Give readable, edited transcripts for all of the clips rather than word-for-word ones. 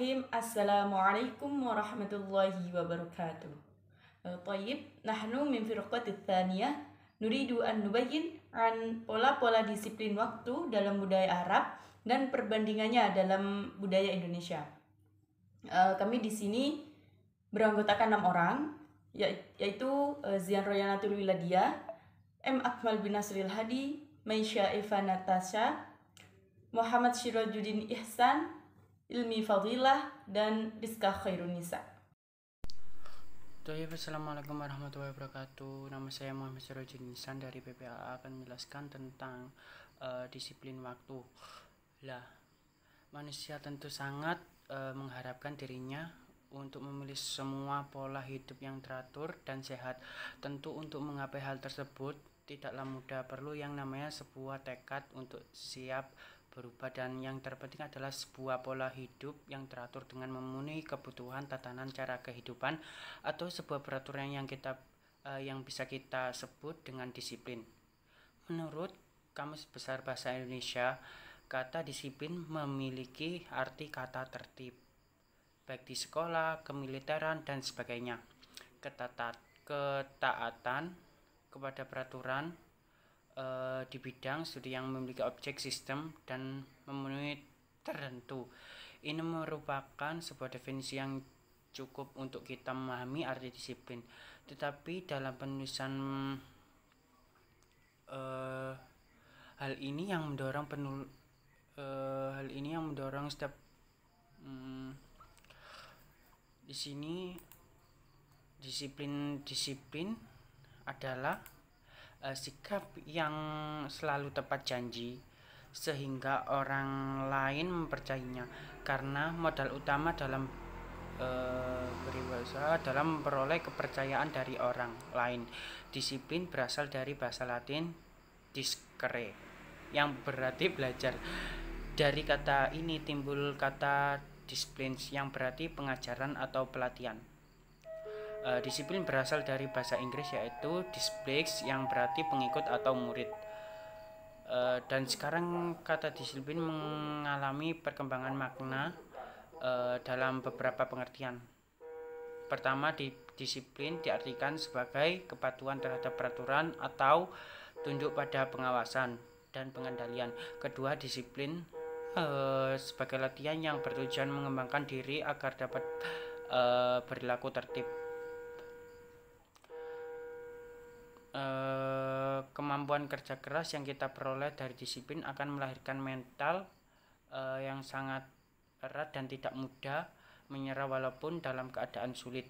Bismillahirrahmanirrahim. Assalamualaikum warahmatullahi wabarakatuh. طيب نحن من فرقة الثانية نريد أن نبين عن pola-pola disiplin waktu dalam budaya Arab dan perbandingannya dalam budaya Indonesia. Kami di sini beranggotakan 6 orang, yaitu Zian Royanatul Wiladia, M. Akmal bin Nasril Hadi, Maisha Eva Natasha, Muhammad Syirajuddin Ihsan, Ilmi Fadilah, dan Rizka Khairunisa. Assalamualaikum warahmatullahi wabarakatuh. Nama saya Muhammad Syirajuddin Ihsan dari PPAA akan menjelaskan tentang disiplin waktu. Manusia tentu sangat mengharapkan dirinya untuk memilih semua pola hidup yang teratur dan sehat. Tentu untuk menggapai hal tersebut tidaklah mudah, perlu yang namanya sebuah tekad untuk siap berubah, dan yang terpenting adalah sebuah pola hidup yang teratur dengan memenuhi kebutuhan tatanan cara kehidupan atau sebuah peraturan yang bisa kita sebut dengan disiplin. Menurut Kamus Besar Bahasa Indonesia, kata disiplin memiliki arti kata tertib, baik di sekolah, kemiliteran, dan sebagainya. Ketaatan kepada peraturan di bidang studi yang memiliki objek sistem dan memenuhi tertentu. Ini merupakan sebuah definisi yang cukup untuk kita memahami arti disiplin. Tetapi dalam penulisan hal ini yang mendorong setiap di sini disiplin adalah sikap yang selalu tepat janji sehingga orang lain mempercayainya, karena modal utama dalam beribadah dalam memperoleh kepercayaan dari orang lain. Disiplin berasal dari bahasa Latin discere yang berarti belajar. Dari kata ini timbul kata disciplines yang berarti pengajaran atau pelatihan. Disiplin berasal dari bahasa Inggris yaitu disciples yang berarti pengikut atau murid. Dan sekarang kata disiplin mengalami perkembangan makna dalam beberapa pengertian. Pertama, disiplin diartikan sebagai kepatuhan terhadap peraturan atau tunduk pada pengawasan dan pengendalian. Kedua, disiplin sebagai latihan yang bertujuan mengembangkan diri agar dapat berlaku tertib. Kemampuan kerja keras yang kita peroleh dari disiplin akan melahirkan mental yang sangat erat dan tidak mudah menyerah walaupun dalam keadaan sulit.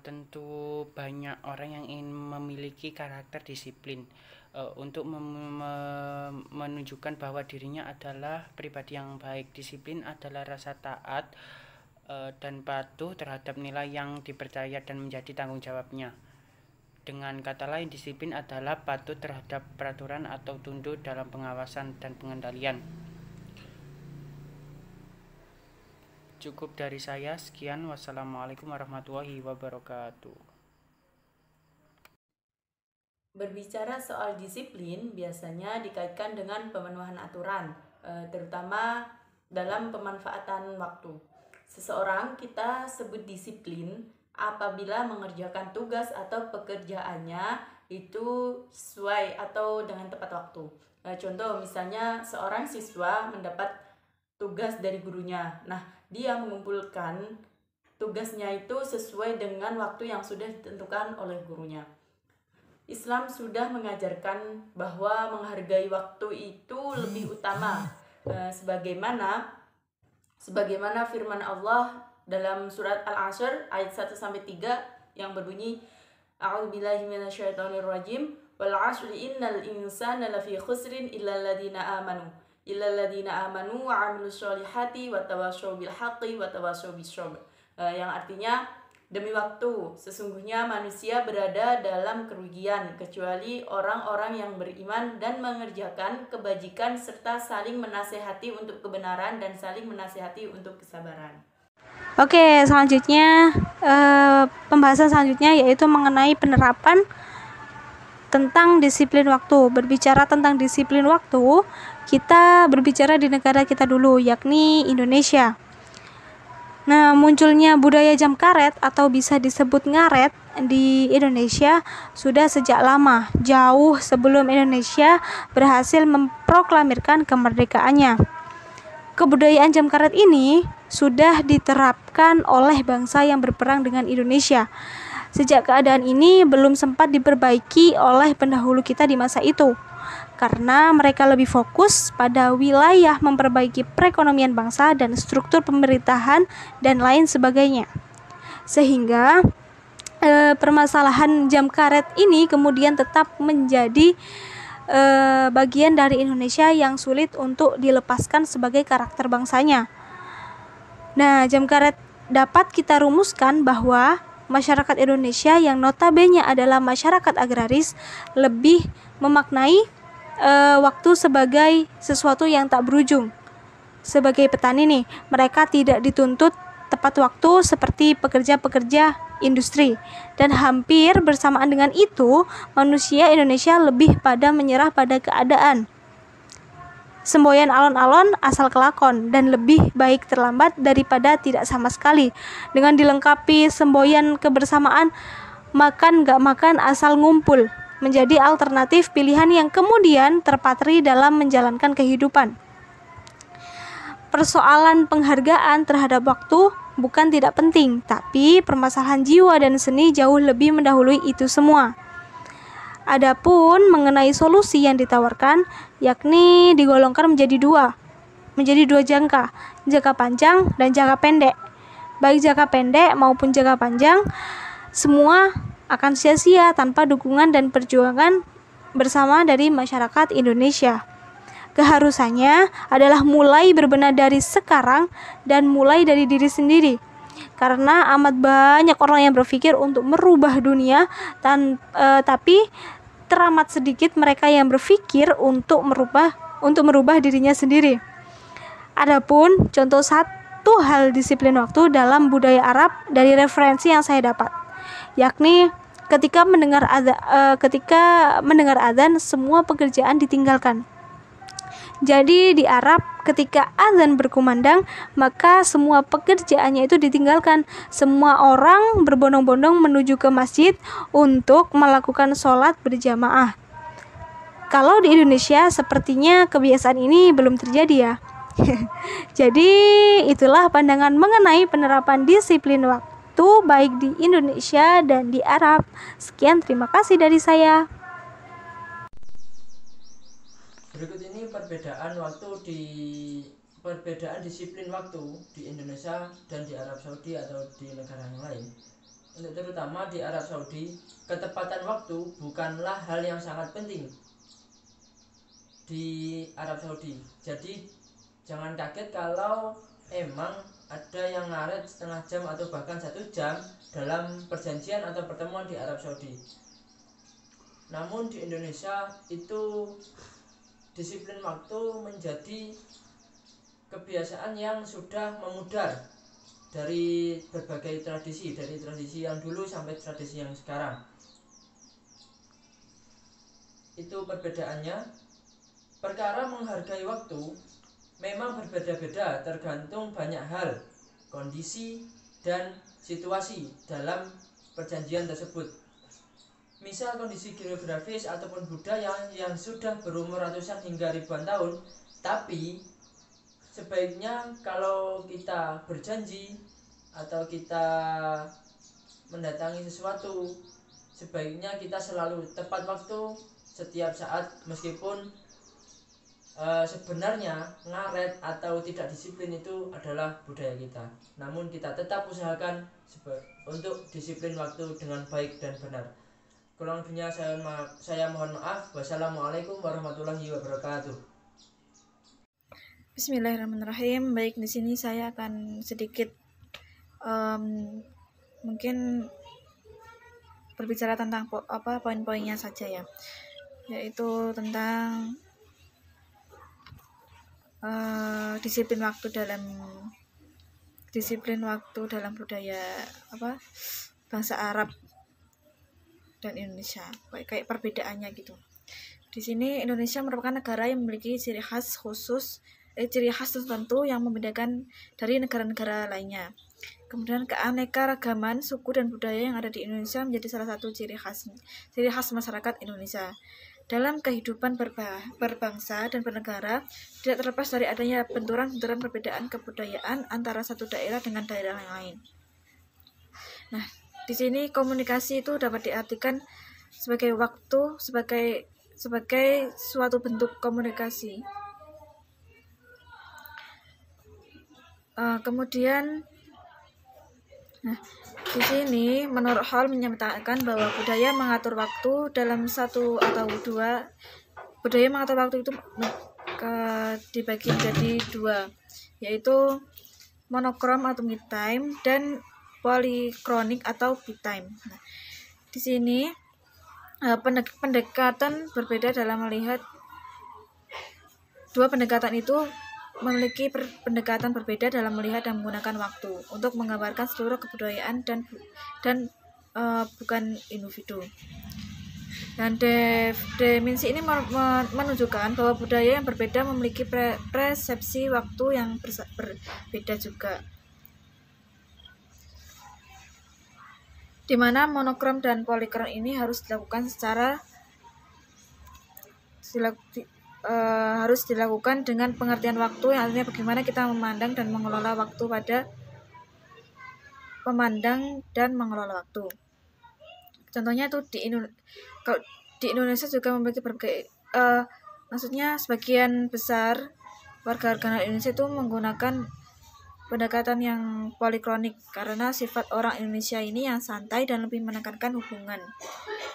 Tentu banyak orang yang ingin memiliki karakter disiplin untuk menunjukkan bahwa dirinya adalah pribadi yang baik. Disiplin adalah rasa taat dan patuh terhadap nilai yang dipercaya dan menjadi tanggung jawabnya. Dengan kata lain, disiplin adalah patuh terhadap peraturan atau tunduk dalam pengawasan dan pengendalian. Cukup dari saya, sekian. Wassalamualaikum warahmatullahi wabarakatuh. Berbicara soal disiplin biasanya dikaitkan dengan pemenuhan aturan, terutama dalam pemanfaatan waktu. Seseorang kita sebut disiplin apabila mengerjakan tugas atau pekerjaannya itu sesuai atau dengan tepat waktu. Contoh misalnya seorang siswa mendapat tugas dari gurunya. Nah, dia mengumpulkan tugasnya itu sesuai dengan waktu yang sudah ditentukan oleh gurunya. Islam sudah mengajarkan bahwa menghargai waktu itu lebih utama, sebagaimana firman Allah dalam surat Al-Asr ayat 1-3 yang berbunyi A'udzubillahi minasyaitonirrajim wal 'asri innal insana lafi khusrin illal ladzina amanu wa 'amilus sholihati wa tawassaw bil haqqi wa tawassaw bis sabr. Yang artinya, demi waktu, sesungguhnya manusia berada dalam kerugian kecuali orang-orang yang beriman dan mengerjakan kebajikan serta saling menasehati untuk kebenaran dan saling menasehati untuk kesabaran. Oke, selanjutnya pembahasan selanjutnya yaitu mengenai penerapan tentang disiplin waktu. Berbicara tentang disiplin waktu, kita berbicara di negara kita dulu, yakni Indonesia. Nah, munculnya budaya jam karet atau bisa disebut ngaret di Indonesia sudah sejak lama, jauh sebelum Indonesia berhasil memproklamirkan kemerdekaannya. Kebudayaan jam karet ini sudah diterapkan oleh bangsa yang berperang dengan Indonesia. Sejak keadaan ini belum sempat diperbaiki oleh pendahulu kita di masa itu, karena mereka lebih fokus pada wilayah memperbaiki perekonomian bangsa dan struktur pemerintahan dan lain sebagainya. Sehingga permasalahan jam karet ini kemudian tetap menjadi bagian dari Indonesia yang sulit untuk dilepaskan sebagai karakter bangsanya. Nah, jam karet dapat kita rumuskan bahwa masyarakat Indonesia yang notabene adalah masyarakat agraris lebih memaknai waktu sebagai sesuatu yang tak berujung. Sebagai petani nih, mereka tidak dituntut tepat waktu seperti pekerja-pekerja industri, dan hampir bersamaan dengan itu manusia Indonesia lebih pada menyerah pada keadaan. Semboyan alon-alon asal kelakon, dan lebih baik terlambat daripada tidak sama sekali. Dengan dilengkapi semboyan kebersamaan, makan gak makan asal ngumpul menjadi alternatif pilihan yang kemudian terpatri dalam menjalankan kehidupan. Persoalan penghargaan terhadap waktu bukan tidak penting, tapi permasalahan jiwa dan seni jauh lebih mendahului itu semua. Adapun mengenai solusi yang ditawarkan, yakni digolongkan menjadi dua jangka panjang dan jangka pendek. Baik jangka pendek maupun jangka panjang, semua akan sia-sia tanpa dukungan dan perjuangan bersama dari masyarakat Indonesia. Keharusannya adalah mulai berbenah dari sekarang dan mulai dari diri sendiri. Karena amat banyak orang yang berpikir untuk merubah dunia, tapi teramat sedikit mereka yang berpikir untuk merubah dirinya sendiri. Adapun contoh satu hal disiplin waktu dalam budaya Arab dari referensi yang saya dapat, yakni ketika mendengar adzan semua pekerjaan ditinggalkan. Jadi di Arab ketika azan berkumandang, maka semua pekerjaannya itu ditinggalkan. Semua orang berbondong-bondong menuju ke masjid untuk melakukan sholat berjamaah. Kalau di Indonesia sepertinya kebiasaan ini belum terjadi ya. Jadi itulah pandangan mengenai penerapan disiplin waktu baik di Indonesia dan di Arab. Sekian, terima kasih dari saya. Berikut ini perbedaan disiplin waktu di Indonesia dan di Arab Saudi atau di negara yang lain. Untuk terutama di Arab Saudi, ketepatan waktu bukanlah hal yang sangat penting di Arab Saudi. Jadi jangan kaget kalau emang ada yang ngaret setengah jam atau bahkan 1 jam dalam perjanjian atau pertemuan di Arab Saudi. Namun di Indonesia itu disiplin waktu menjadi kebiasaan yang sudah memudar dari berbagai tradisi, dari tradisi yang dulu sampai tradisi yang sekarang. Itu perbedaannya. Perkara menghargai waktu memang berbeda-beda tergantung banyak hal, kondisi dan situasi dalam perjanjian tersebut. Misal kondisi geografis ataupun budaya yang sudah berumur ratusan hingga ribuan tahun, tapi sebaiknya kalau kita berjanji atau kita mendatangi sesuatu, sebaiknya kita selalu tepat waktu setiap saat, meskipun sebenarnya ngaret atau tidak disiplin itu adalah budaya kita. Namun kita tetap usahakan untuk disiplin waktu dengan baik dan benar. Kurang lebihnya saya mohon maaf. Wassalamualaikum warahmatullahi wabarakatuh. Bismillahirrahmanirrahim. Baik, di sini saya akan sedikit mungkin berbicara tentang poin-poinnya saja ya, yaitu tentang disiplin waktu dalam budaya bangsa Arab. dan Indonesia, kayak perbedaannya gitu. Di sini Indonesia merupakan negara yang memiliki ciri khas tertentu yang membedakan dari negara-negara lainnya. Kemudian keanekaragaman suku dan budaya yang ada di Indonesia menjadi salah satu ciri khas masyarakat Indonesia. Dalam kehidupan berbangsa dan bernegara, tidak terlepas dari adanya benturan-benturan perbedaan kebudayaan antara satu daerah dengan daerah yang lain. Nah, di sini komunikasi itu dapat diartikan sebagai suatu bentuk komunikasi. Kemudian, di sini menurut Hall menyatakan bahwa budaya mengatur waktu dalam satu atau dua. Budaya mengatur waktu itu dibagi menjadi dua, yaitu monokrom atau mid time dan polikronik atau peak time. Nah, di sini pendekatan berbeda dalam melihat dua pendekatan itu memiliki pendekatan berbeda dalam melihat dan menggunakan waktu untuk menggambarkan seluruh kebudayaan dan bukan individu. Dan definisi ini menunjukkan bahwa budaya yang berbeda memiliki persepsi waktu yang berbeda juga, di mana monokrom dan polikrom ini harus dilakukan harus dilakukan dengan pengertian waktu, yang artinya bagaimana kita memandang dan mengelola waktu waktu. Contohnya itu di Indonesia juga memiliki berbagai maksudnya sebagian besar warga Indonesia itu menggunakan pendekatan yang polikronik karena sifat orang Indonesia ini yang santai dan lebih menekankan hubungan.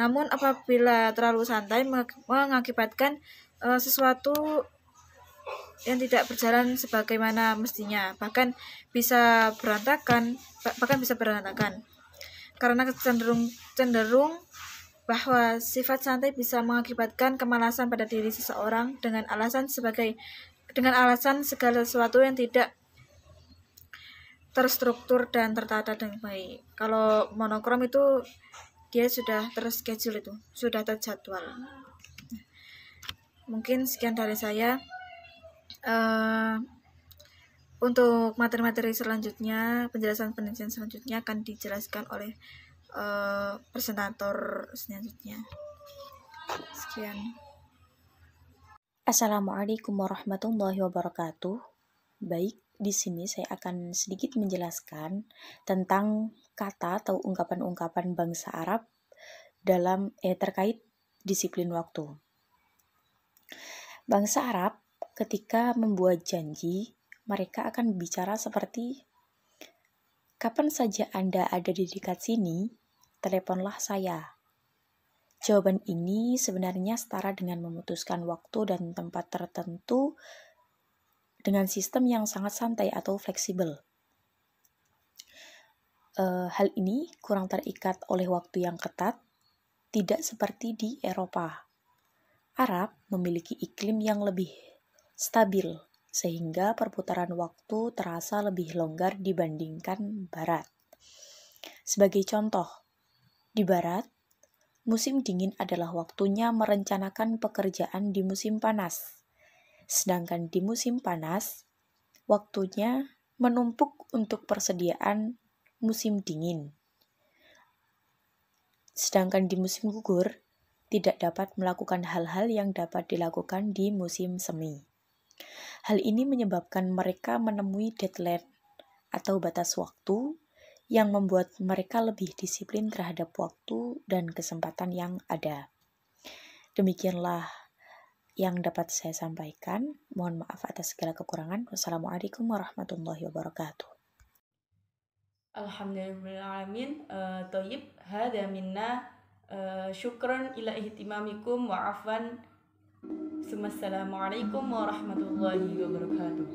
Namun apabila terlalu santai mengakibatkan sesuatu yang tidak berjalan sebagaimana mestinya, bahkan bisa berantakan karena cenderung bahwa sifat santai bisa mengakibatkan kemalasan pada diri seseorang dengan alasan segala sesuatu yang tidak terstruktur dan tertata dengan baik. Kalau monokrom itu dia sudah terschedule, itu sudah terjadwal. Mungkin sekian dari saya. Untuk materi-materi selanjutnya, penjelasan selanjutnya akan dijelaskan oleh presentator selanjutnya. Sekian. Assalamualaikum warahmatullahi wabarakatuh. Baik, di sini saya akan sedikit menjelaskan tentang kata atau ungkapan-ungkapan bangsa Arab terkait disiplin waktu. Bangsa Arab ketika membuat janji, mereka akan bicara seperti, "Kapan saja Anda ada di dekat sini, teleponlah saya." Jawaban ini sebenarnya setara dengan memutuskan waktu dan tempat tertentu dengan sistem yang sangat santai atau fleksibel. Hal ini kurang terikat oleh waktu yang ketat, tidak seperti di Eropa. Arab memiliki iklim yang lebih stabil, sehingga perputaran waktu terasa lebih longgar dibandingkan Barat. Sebagai contoh, di Barat, musim dingin adalah waktunya merencanakan pekerjaan di musim panas. Sedangkan di musim panas, waktunya menumpuk untuk persediaan musim dingin. Sedangkan di musim gugur, tidak dapat melakukan hal-hal yang dapat dilakukan di musim semi. Hal ini menyebabkan mereka menemui deadline atau batas waktu yang membuat mereka lebih disiplin terhadap waktu dan kesempatan yang ada. Demikianlah yang dapat saya sampaikan. Mohon maaf atas segala kekurangan. Wassalamualaikum warahmatullahi wabarakatuh. Alhamdulillahirrahmanirrahim. Thayyib, hadha minna. Syukran ila ihtimamikum wa afwan. Assalamualaikum warahmatullahi wabarakatuh.